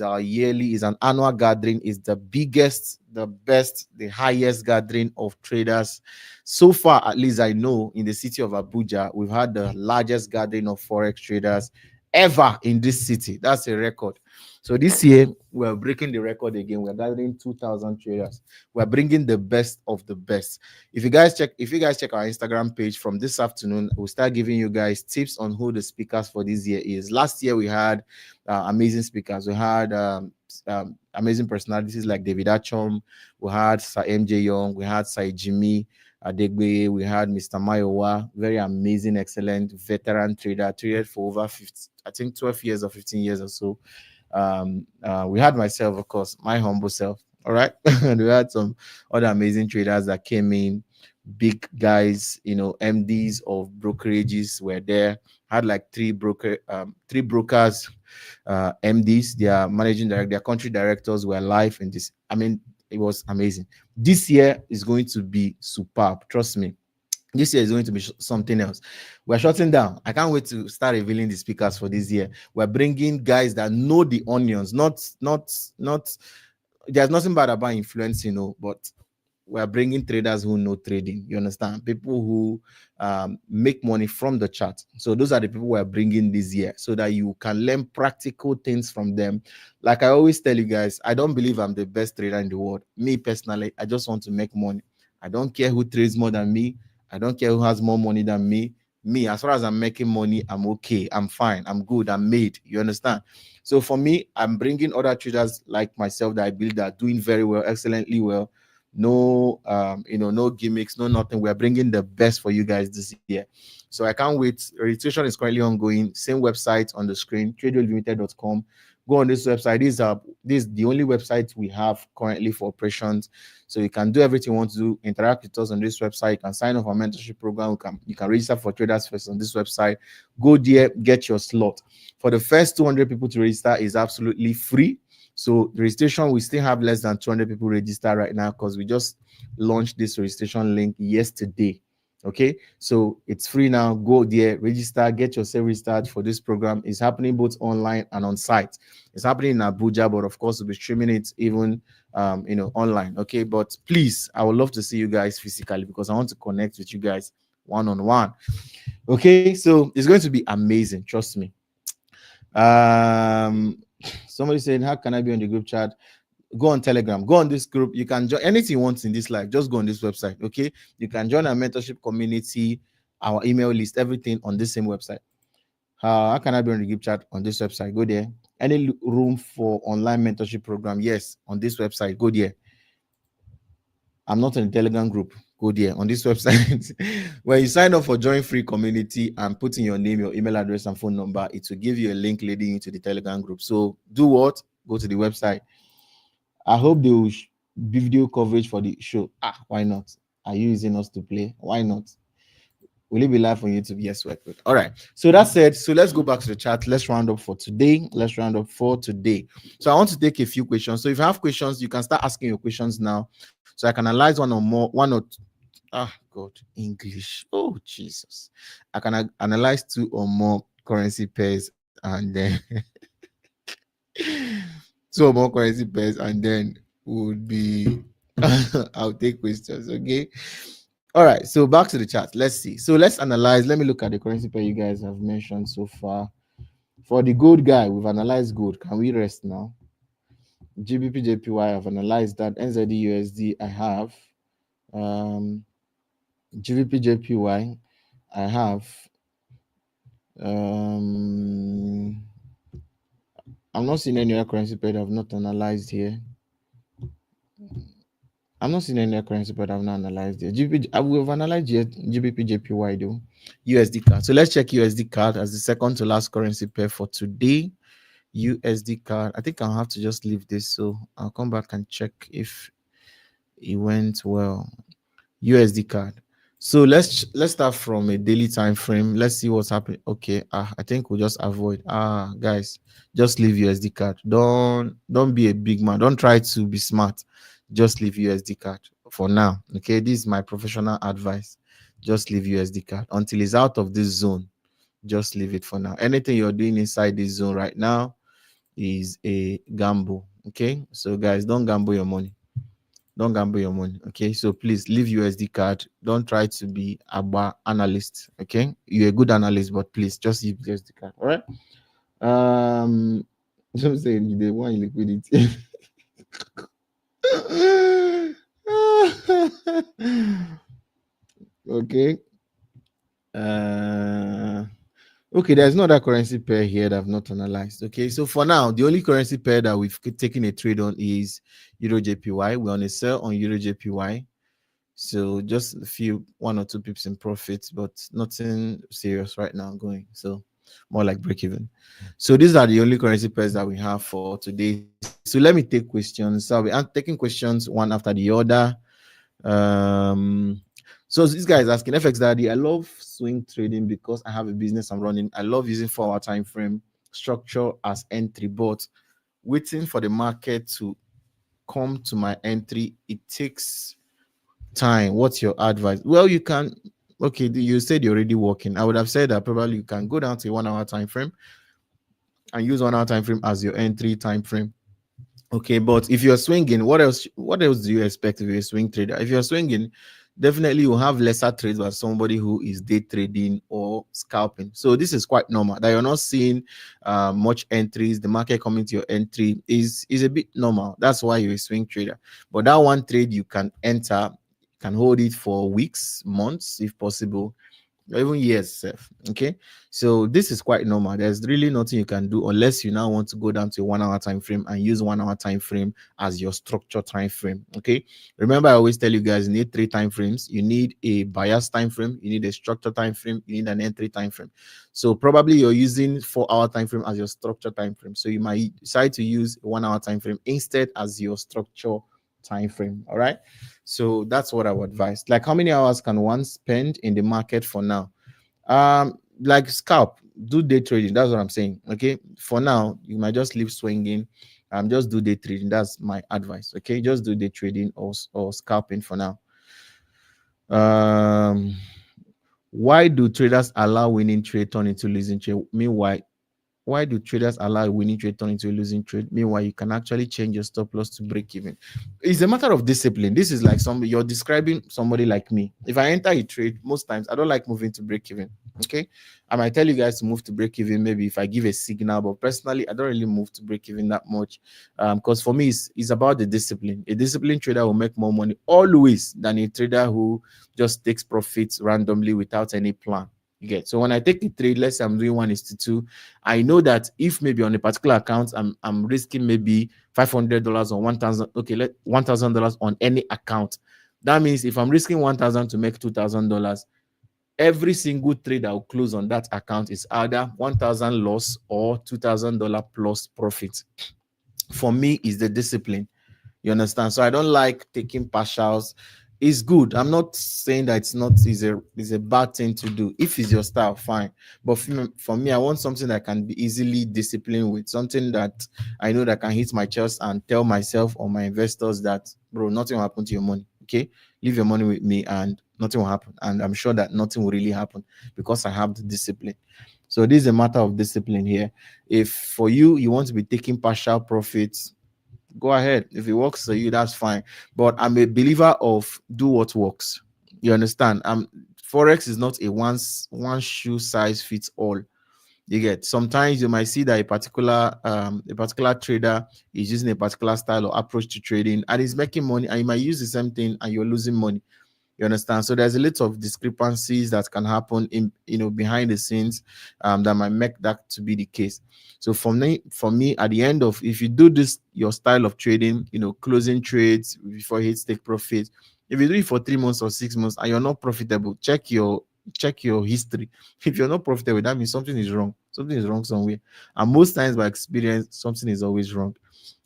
our yearly, is an annual gathering. Is the biggest, the best, the highest gathering of traders so far, at least I know. In the city of Abuja, we've had the largest gathering of Forex traders ever in this city. That's a record. So this year we're breaking the record again. We're gathering 2,000 traders. We're bringing the best of the best. If you guys check our Instagram page from this afternoon, we'll start giving you guys tips on who the speakers for this year is. Last year we had amazing speakers. We had amazing personalities like David Achom, we had Sir MJ Young, we had Sir Jimmy Adegbe, we had Mr. Mayowa, very amazing, excellent veteran trader, traded for over 50, I think 12 years or 15 years or so. We had myself, of course, my humble self. All right. And we had some other amazing traders that came in, big guys, MDs of brokerages were there. Had like three brokers, MDs, their managing director, their country directors were live in this. I mean, it was amazing. This year is going to be superb. Trust me. This year is going to be something else. We're shutting down. I can't wait to start revealing the speakers for this year. We're bringing guys that know the onions, not. There's nothing bad about influencing, but we're bringing traders who know trading. You understand? People who make money from the chart. So those are the people we're bringing this year, so that you can learn practical things from them. Like I always tell you guys, I don't believe I'm the best trader in the world. Me personally, I just want to make money. I don't care who trades more than me. I don't care who has more money than me. Me, as far as I'm making money, I'm okay. I'm fine. I'm good. I'm made. You understand? So for me, I'm bringing other traders like myself that I believe are doing very well, excellently well. No, no gimmicks, no nothing. We're bringing the best for you guys this year. So I can't wait. Registration is currently ongoing. Same website on the screen, tradeunlimited.com. Go on this website. This is the only website we have currently for operations. So you can do everything you want to do. Interact with us on this website. You can sign up for a mentorship program. You can register for Traders First on this website. Go there, get your slot. For the first 200 people to register is absolutely free. So the registration, we still have less than 200 people registered right now because we just launched this registration link yesterday. Okay, so it's free now. Go there, register, get yourself registered for this program. It's happening both online and on site. It's happening in Abuja, but of course we'll be streaming it even online. Okay, but please, I would love to see you guys physically because I want to connect with you guys one-on-one. Okay, so it's going to be amazing, trust me. Somebody saying, how can I be on the group chat? Go on Telegram, go on this group. You can join anything you want in this life. Just go on this website. Okay, you can join our mentorship community, our email list, everything on this same website. How can I be on the group chat on this website? Go there. Any room for online mentorship program? Yes, on this website. Go there. I'm not in the Telegram group. Go there on this website. When you sign up for join free community and put in your name, your email address, and phone number, it will give you a link leading into the Telegram group. So do what? Go to the website. I hope they will video coverage for the show. Why not? Are you using us to play? Why not? Will it be live on YouTube? Yes, we're good. All right. So that said, so let's go back to the chat. Let's round up for today. So I want to take a few questions. So if you have questions, you can start asking your questions now. So I can analyze God, English. Oh, Jesus. I can analyze 2 or more currency pairs and then 2 or more currency pairs and then would be I'll take questions. Okay. All right, so back to the chart. Let's see. So let's analyze. Let me look at the currency pair you guys have mentioned so far. For the gold guy, we've analyzed gold. Can we rest now? GBP JPY, I've analyzed that. NZD USD, I have. GBP JPY, I have. I'm not seeing any other currency pair that I've not analyzed here. I'm not seeing any currency, but I've not analyzed it. We've analyzed yet GBP JPY though. USD CAD. So let's check USD CAD as the second to last currency pair for today. USD CAD. I think I'll have to just leave this, so I'll come back and check if it went well. USD CAD. So let's start from a daily time frame. Let's see what's happening. Okay, I think we'll just avoid. Guys, just leave USD CAD. Don't be a big man. Don't try to be smart. Just leave USD CAD for now. Okay, this is my professional advice. Just leave USD CAD until it's out of this zone. Just leave it for now. Anything you're doing inside this zone right now is a gamble. Okay, so guys, don't gamble your money. Don't gamble your money. Okay, so please leave USD CAD. Don't try to be a analyst. Okay, you're a good analyst, but please just leave USD CAD. All right. Some say they want liquidity. Okay. Okay, there's no other currency pair here that I've not analyzed. Okay, so for now, the only currency pair that we've taken a trade on is Euro JPY. We're on a sell on Euro JPY. So just a few, 1 or 2 pips in profit, but nothing serious right now going. So more like break even. So these are the only currency pairs that we have for today. So let me take questions. So I'm taking questions one after the other. Um, so this guy is asking FXDaddy. I love swing trading because I have a business I'm running. I love using 4-hour time frame structure as entry, but waiting for the market to come to my entry, it takes time. What's your advice? Well, you can. Okay, you said you're already working. I would have said that probably you can go down to a 1-hour time frame and use 1-hour time frame as your entry time frame. Okay, but if you're swinging, what else? What else do you expect if you're a swing trader? If you're swinging, definitely you have lesser trades by somebody who is day trading or scalping. So this is quite normal that you're not seeing much entries. The market coming to your entry is a bit normal. That's why you're a swing trader. But that one trade you can enter, can hold it for weeks, months, if possible, or even years. Okay, so this is quite normal. There's really nothing you can do unless you now want to go down to a 1-hour time frame and use 1-hour time frame as your structure time frame. Okay, remember I always tell you guys you need 3 time frames. You need a bias time frame, you need a structure time frame, you need an entry time frame. So probably you're using 4-hour time frame as your structure time frame, so you might decide to use a 1-hour time frame instead as your structure time frame. All right, so that's what I would advise. Like, how many hours can one spend in the market for now? Like scalp, do day trading. That's what I'm saying. Okay, for now you might just leave swinging. Just do day trading. That's my advice. Okay, just do day trading or scalping for now. Why do traders allow winning trade turn into losing trade? Meanwhile, why do traders allow a winning trade turn into a losing trade? Meanwhile, you can actually change your stop loss to break even. It's a matter of discipline. This is like you're describing somebody like me. If I enter a trade, most times I don't like moving to break even. Okay, I might tell you guys to move to break even maybe if I give a signal, but personally I don't really move to break even that much, because for me it's about the discipline. A disciplined trader will make more money always than a trader who just takes profits randomly without any plan. You get. So when I take a trade, let's say I'm doing 1:2, I know that if maybe on a particular account I'm risking maybe $500 or 1,000, okay, let $1,000 on any account. That means if I'm risking 1,000 to make $2,000, every single trade that will close on that account is either 1,000 loss or $2,000 plus profit. For me, is the discipline. You understand? So I don't like taking partials. It's good. I'm not saying that it's a bad thing to do. If it's your style, fine. But for me, I want something that can be easily disciplined with, something that I know that can hit my chest and tell myself or my investors that, bro, nothing will happen to your money. Okay, leave your money with me and nothing will happen. And I'm sure that nothing will really happen because I have the discipline. So this is a matter of discipline here. If for you want to be taking partial profits, go ahead. If it works for you, that's fine. But I'm a believer of do what works. You understand? Forex is not a one shoe size fits all. You get. Sometimes you might see that a particular trader is using a particular style or approach to trading and is making money, and you might use the same thing and you're losing money. You understand? So there's a lot of discrepancies that can happen in behind the scenes, that might make that to be the case. So for me, at the end of, if you do this your style of trading, closing trades before you hit take profit, if you do it for 3 months or 6 months and you're not profitable, check your history. If you're not profitable, that means something is wrong. Something is wrong somewhere. And most times by experience, something is always wrong,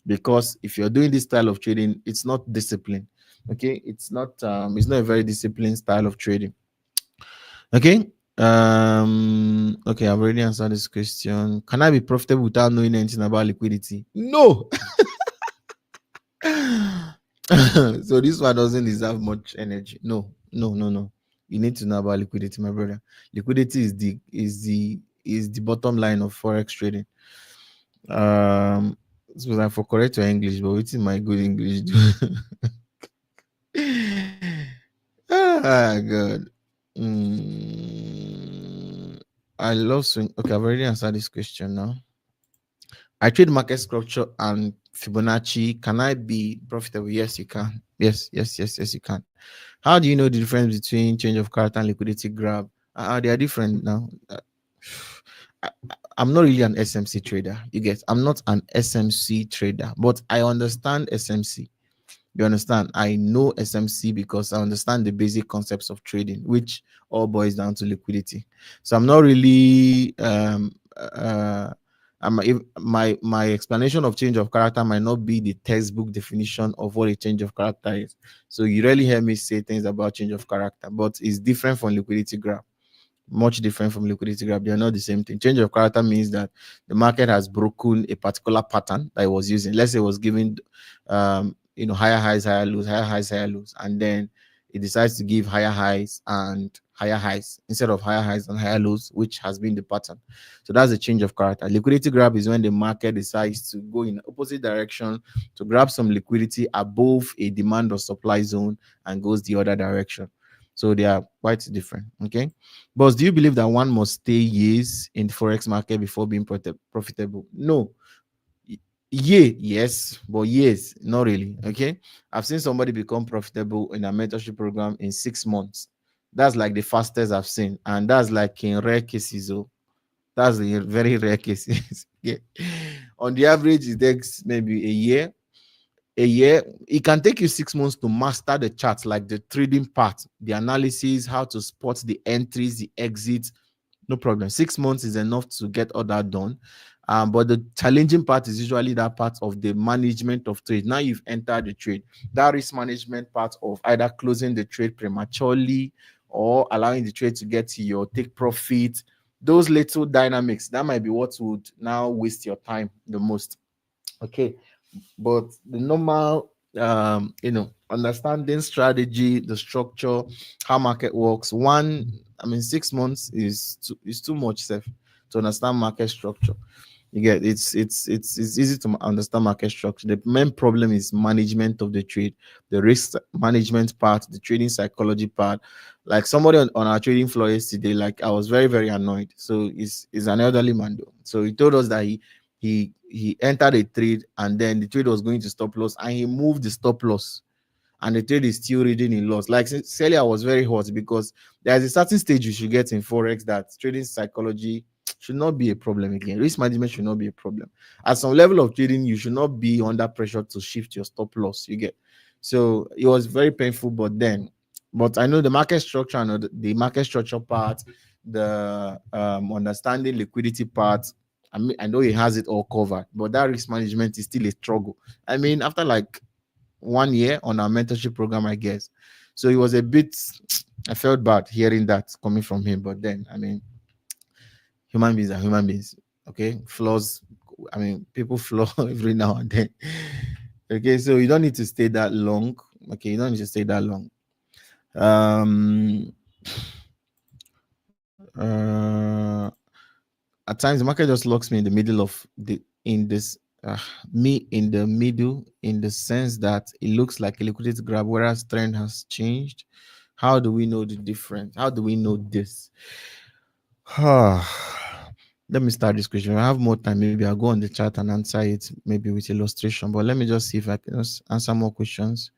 because if you're doing this style of trading, it's not discipline. Okay, it's not a very disciplined style of trading. Okay. Okay, I've already answered this question. Can I be profitable without knowing anything about liquidity? No. So this one doesn't deserve much energy. No, no, no, no. You need to know about liquidity, my brother. Liquidity is the bottom line of forex trading. This was like for correct your English, but what's my good English do? God. I love swing. Okay, I've already answered this question now. I trade market structure and Fibonacci. Can I be profitable? Yes, you can. Yes, yes, yes, yes, you can. How do you know the difference between change of character and liquidity grab? They are different now. I'm not really an SMC trader. You get, I'm not an SMC trader, but I understand SMC. You understand? I know SMC because I understand the basic concepts of trading, which all boils down to liquidity. So I'm not really my explanation of change of character might not be the textbook definition of what a change of character is. So you rarely hear me say things about change of character, but it's different from liquidity graph, much different from liquidity graph. They are not the same thing. Change of character means that the market has broken a particular pattern that it was using. Let's say it was giving higher highs, higher lows, higher highs, higher lows, and then it decides to give higher highs and higher highs instead of higher highs and higher lows, which has been the pattern. So that's a change of character. Liquidity grab is when the market decides to go in opposite direction to grab some liquidity above a demand or supply zone and goes the other direction. So they are quite different. Okay. But do you believe that one must stay years in the forex market before being profitable? No. Yeah, yes, but years, not really. Okay. I've seen somebody become profitable in a mentorship program in 6 months. That's like the fastest I've seen, and that's like in rare cases. Oh, that's the very rare cases. Yeah. On the average, it takes maybe a year. It can take you 6 months to master the charts, like the trading part, the analysis, how to spot the entries, the exits. No problem. 6 months is enough to get all that done. But the challenging part is usually that part of the management of trade. Now you've entered the trade, that risk management part of either closing the trade prematurely or allowing the trade to get to your take profit. Those little dynamics, that might be what would now waste your time the most. Okay. But the normal understanding strategy, the structure, how market works, 6 months is too much safe to understand market structure. You get, it's easy to understand market structure. The main problem is management of the trade, the risk management part, the trading psychology part. Like somebody on our trading floor yesterday, like I was very, very annoyed. So he's an elderly man though. So he told us that he entered a trade and then the trade was going to stop loss and he moved the stop loss and the trade is still reading in loss. Like sincerely, I was very hot because there's a certain stage you should get in forex that trading psychology should not be a problem again. Risk management should not be a problem. At some level of trading, you should not be under pressure to shift your stop loss. You get, so it was very painful, but I know the market structure and the market structure part, the understanding liquidity part. I mean, I know he has it all covered, but that risk management is still a struggle. I mean, after like 1 year on our mentorship program, I guess. So it was a bit, I felt bad hearing that coming from him. But then, I mean, human beings are human beings. Okay. Flaws, I mean, people flaw every now and then. Okay. So you don't need to stay that long. Okay. You don't need to stay that long. Um, uh, at times, the market just locks me in the middle of in this me in the middle, in the sense that it looks like a liquidity grab, whereas trend has changed. How do we know the difference? How do we know this? Let me start this question. If I have more time, maybe I'll go on the chat and answer it, maybe with illustration. But let me just see if I can just answer more questions.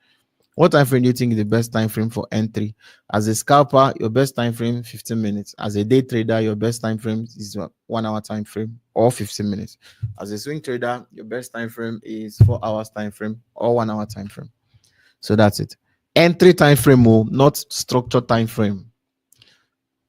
What time frame do you think is the best time frame for entry? As a scalper, your best time frame 15 minutes. As a day trader, your best time frame is 1 hour time frame or 15 minutes. As a swing trader, your best time frame is 4 hours time frame or 1 hour time frame. So that's it. Entry time frame, not structure time frame.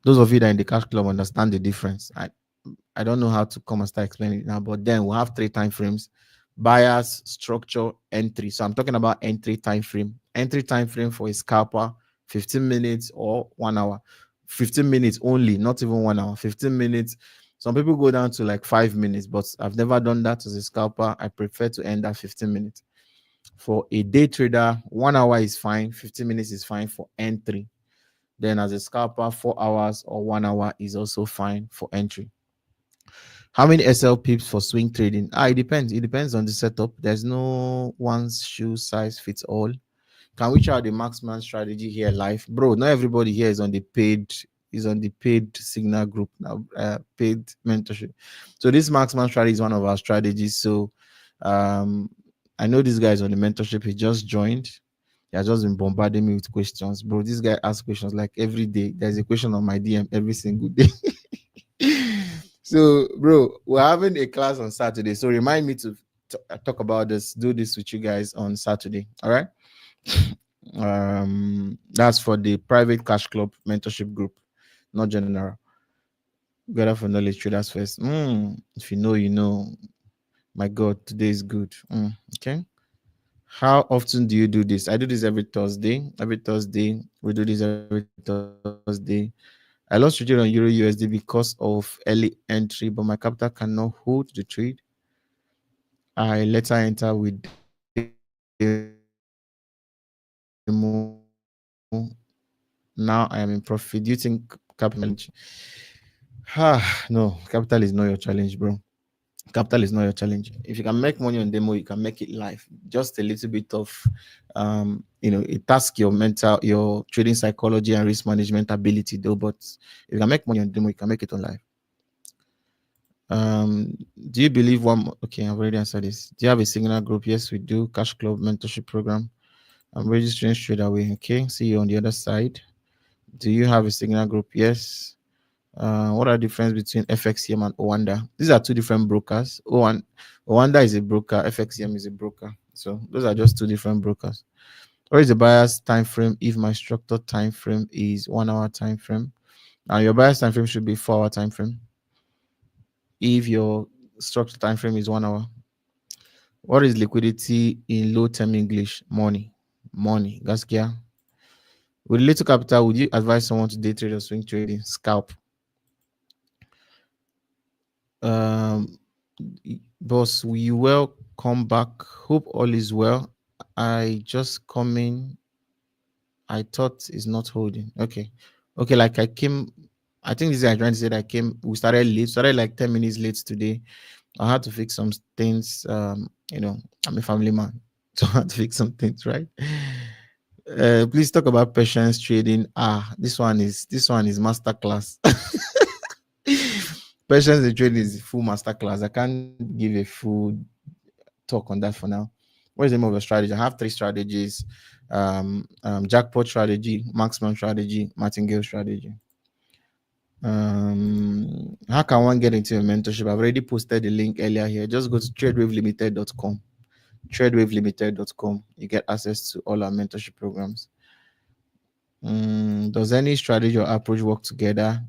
Those of you that are in the cash club understand the difference. I don't know how to come and start explaining it now, but then we'll have 3 time frames: buyers, structure, entry. So I'm talking about entry time frame. Entry time frame for a scalper, 15 minutes or 1 hour. 15 minutes only, not even 1 hour. 15 minutes. Some people go down to like 5 minutes, but I've never done that as a scalper. I prefer to end at 15 minutes. For a day trader, 1 hour is fine, 15 minutes is fine for entry. Then as a scalper, 4 hours or 1 hour is also fine for entry. How many SL pips for swing trading? It depends. It depends on the setup. There's no one shoe size fits all. Can we try the marksman strategy here live? Bro, not everybody here is on the paid signal group now, paid mentorship. So this marksman strategy is one of our strategies. So I know this guy is on the mentorship. He just joined. He has just been bombarding me with questions. Bro, this guy asks questions like every day. There's a question on my DM every single day. So, bro, we're having a class on Saturday. So remind me to talk about this, do this with you guys on Saturday. All right. That's for the private cash club mentorship group, not general. Gather for knowledge traders first. If you know, you know. My God, today is good. Okay. How often do you do this? I do this every Thursday. Every Thursday, we do this every Thursday. I lost trade on Euro USD because of early entry, but my capital cannot hold the trade. I later enter with demo. Now I am in profit. Do you think capital is my challenge? No, capital is not your challenge, bro. Capital is not your challenge. If you can make money on demo, you can make it live. Just a little bit of it tasks your mental, your trading psychology and risk management ability though. But if you can make money on demo, you can make it on live. Do you believe one? Okay, I've already answered this. Do you have a signal group? Yes, we do. Cash Club mentorship program. I'm registering straight away. Okay, see you on the other side. Do you have a signal group? Yes. What are the difference between FXCM and Owanda? These are two different brokers. Owanda is a broker, FXCM is a broker. So those are just two different brokers. What is the buyer's time frame if my structured time frame is 1 hour time frame? And your buyer's time frame should be 4 hour time frame. If your structured time frame is 1 hour. What is liquidity in low term English? Money. Money. Gaskia. With little capital, would you advise someone to day trade or swing trading? Scalp. Boss, we will come back. Hope all is well. I just come in. I thought it's not holding. Okay. Like I came. I think this is trying to say that I came. We started late. Started like 10 minutes late today. I had to fix some things. I'm a family man, so I had to fix some things, right? Please talk about patience trading. This one is masterclass. Patience in trading is full masterclass. I can't give a full talk on that for now. What is the name of your strategy? I have 3 strategies: jackpot strategy, maximum strategy, martingale strategy. How can one get into your mentorship? I've already posted the link earlier here. Just go to tradewavelimited.com. Tradewavelimited.com. You get access to all our mentorship programs. Does any strategy or approach work together?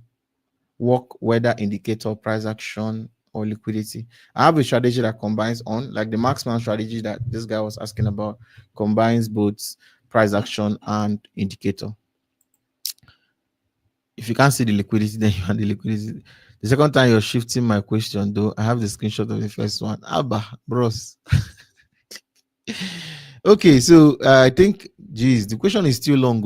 Work whether indicator, price action, or liquidity? I have a strategy that combines like the maximum strategy that this guy was asking about, combines both price action and indicator. If you can't see the liquidity, then you have the liquidity. The second time you're shifting my question, though, I have the screenshot of the first one. Abba, bros. Okay, so I think, geez, the question is still long.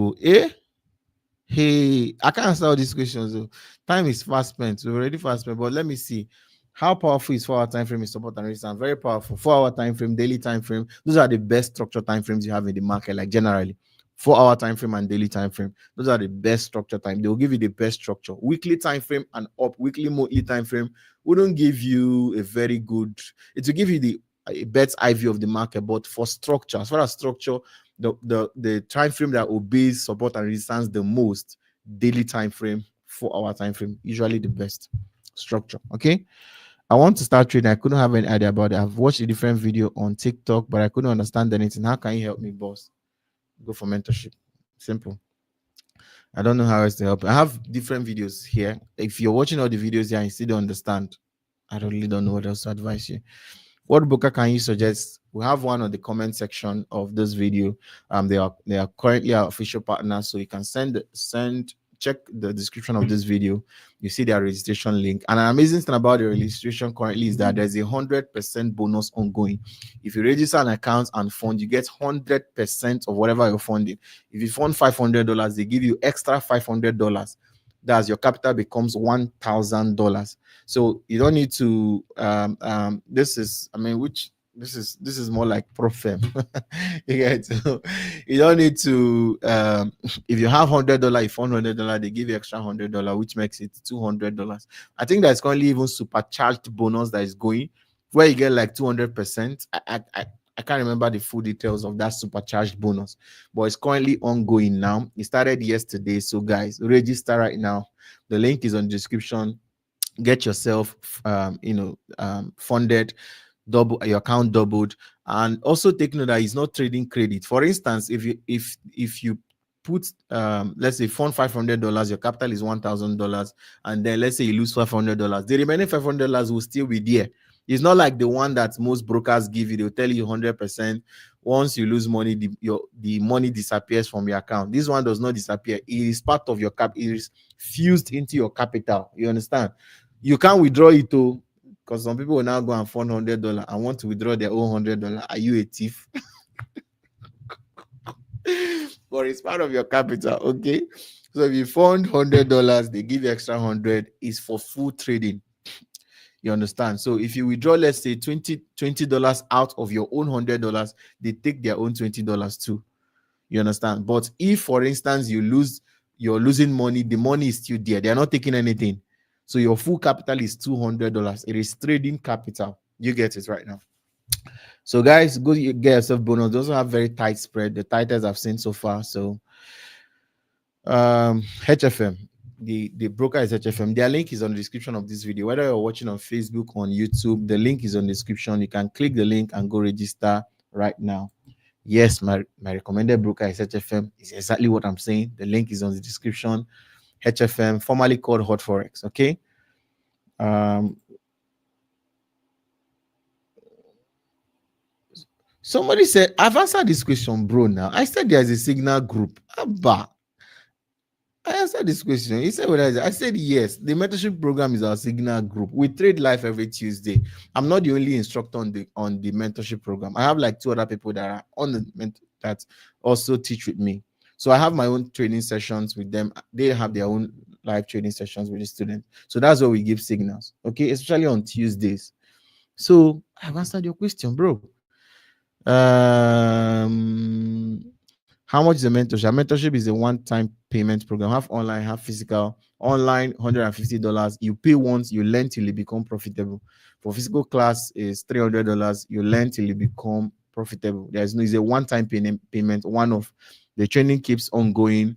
Hey, I can't answer all these questions though. Time is fast spent. We're already fast spent, but let me see. How powerful is 4 hour time frame in support and resistance? Very powerful. 4 hour time frame, daily time frame. Those are the best structured time frames you have in the market, like generally. 4 hour time frame and daily time frame. Those are the best structure time. They will give you the best structure. Weekly time frame and up, weekly, monthly time frame wouldn't give you a very good. It will give you the a bird's eye view of the market, but for structure, as far as structure, the time frame that obeys support and resistance the most, daily time frame, 4 hour time frame, usually the best structure. Okay. I want to start trading. I couldn't have any idea about it. I've watched a different video on TikTok, but I couldn't understand anything. How can you help me, boss? Go for mentorship. Simple. I don't know how else to help. I have different videos here. If you're watching all the videos here and you still don't understand, I really don't know what else to advise you. What broker can you suggest? We have one on the comment section of this video. They are currently our official partners, so you can check the description of this video. You see their registration link. And an amazing thing about the registration currently is that there's a 100% bonus ongoing. If you register an account and fund, you get 100% of whatever you're funding. If you fund $500, they give you extra $500. That's your capital becomes $1,000. So you don't need to this is more like profem. You get so you don't need to if you have $100, if $100, they give you extra $100, which makes it $200. I think there's currently even supercharged bonus that is going where you get like 200%. I can't remember the full details of that supercharged bonus, but it's currently ongoing now. It started yesterday. So guys, register right now. The link is on the description. get yourself funded, double your account doubled. And also take note that it's not trading credit. For instance, if you put let's say fund $500, your capital is $1,000, and then let's say you lose $500, the remaining $500 will still be there. It's not like the one that most brokers give you. They'll tell you 100%. Once you lose money, the money disappears from your account. This one does not disappear. It is part of your cap. It is fused into your capital. You understand? You can't withdraw it too, because some people will now go and fund $100 and want to withdraw their own $100. Are you a thief? But it's part of your capital, okay? So if you fund $100, they give you extra 100. Is for full trading. You understand? So if you withdraw, let's say $20 out of your own $100, they take their own $20 too. You understand? But if, for instance, you're losing money, the money is still there. They are not taking anything. So your full capital is $200. It is trading capital. You get it right now. So guys, go get yourself bonus. They also have very tight spread, the tightest I've seen so far. So HFM, the broker is HFM. Their link is on the description of this video. Whether you're watching on Facebook, on YouTube, the link is on the description. You can click the link and go register right now. Yes, my recommended broker is HFM. It's exactly what I'm saying. The link is on the description. HFM, formerly called Hot Forex. Okay. Somebody said, I've answered this question, bro. Now I said there's a signal group. Abba. I answered this question. He said, I said yes. The mentorship program is our signal group. We trade live every Tuesday. I'm not the only instructor on the mentorship program. I have like 2 other people that are on the that also teach with me. So I have my own training sessions with them. They have their own live training sessions with the students. So that's where we give signals. Okay, especially on Tuesdays. So I've answered your question, bro. How much is a mentorship? A mentorship is a one-time payment program. Half online, half physical. Online, $150. You pay once, you learn till you become profitable. For physical class is $300. You learn till you become profitable. It's a one-time payment. One of the training keeps ongoing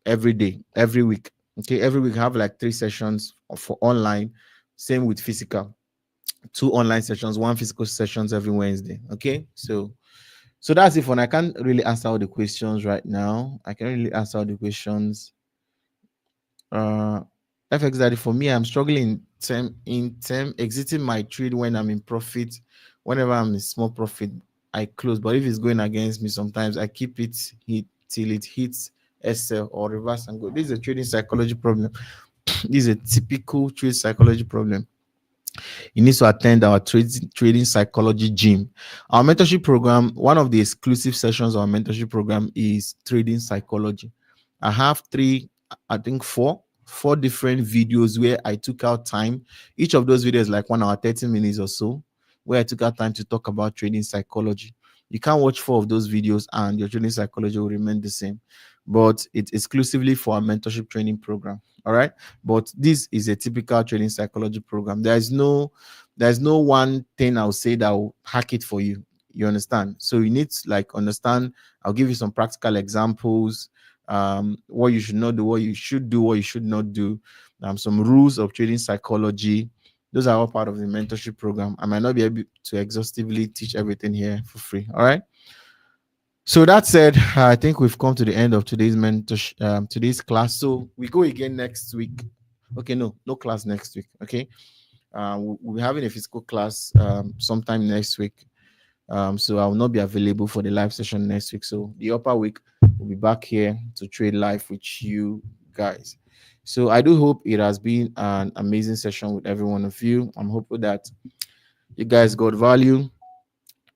every day, every week. Okay, every week I have like 3 sessions for online. Same with physical. 2 online sessions, 1 physical sessions every Wednesday. Okay, so that's it for now. I can't really answer all the questions right now. I can't really answer all the questions. FXDaddy, for me, I'm struggling in term exiting my trade when I'm in profit. Whenever I'm in small profit, I close. But if it's going against me, sometimes I keep it till it hits SL or reverse and go. This is a trading psychology problem. This is a typical trade psychology problem. You need to attend our trading psychology gym. Our mentorship program, one of the exclusive sessions of our mentorship program is trading psychology. I have 4 different videos where I took out time. Each of those videos like 1 hour, 30 minutes or so, where I took out time to talk about trading psychology. You can't watch 4 of those videos and your trading psychology will remain the same. But it's exclusively for our mentorship training program. All right. But this is a typical trading psychology program. There's no one thing I'll say that will hack it for you. You understand? So you need to understand. I'll give you some practical examples. What you should not do, what you should do, what you should not do. Some rules of trading psychology. Those are all part of the mentorship program. I might not be able to exhaustively teach everything here for free. All right. So that said, I think we've come to the end of today's today's class. So we go again next week. Okay, no class next week. Okay, we'll be having a physical class sometime next week. So I will not be available for the live session next week. So the upper week we'll be back here to trade live with you guys. So I do hope it has been an amazing session with every one of you. I'm hoping that you guys got value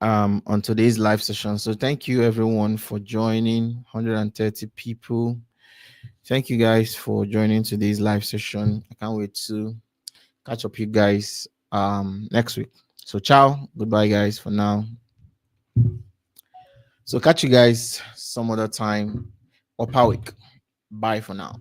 on today's live session. So thank you everyone for joining. 130 people. Thank you guys for joining today's live session. I can't wait to catch up you guys next week. So ciao, goodbye guys for now. So catch you guys some other time. Upper week. Bye for now.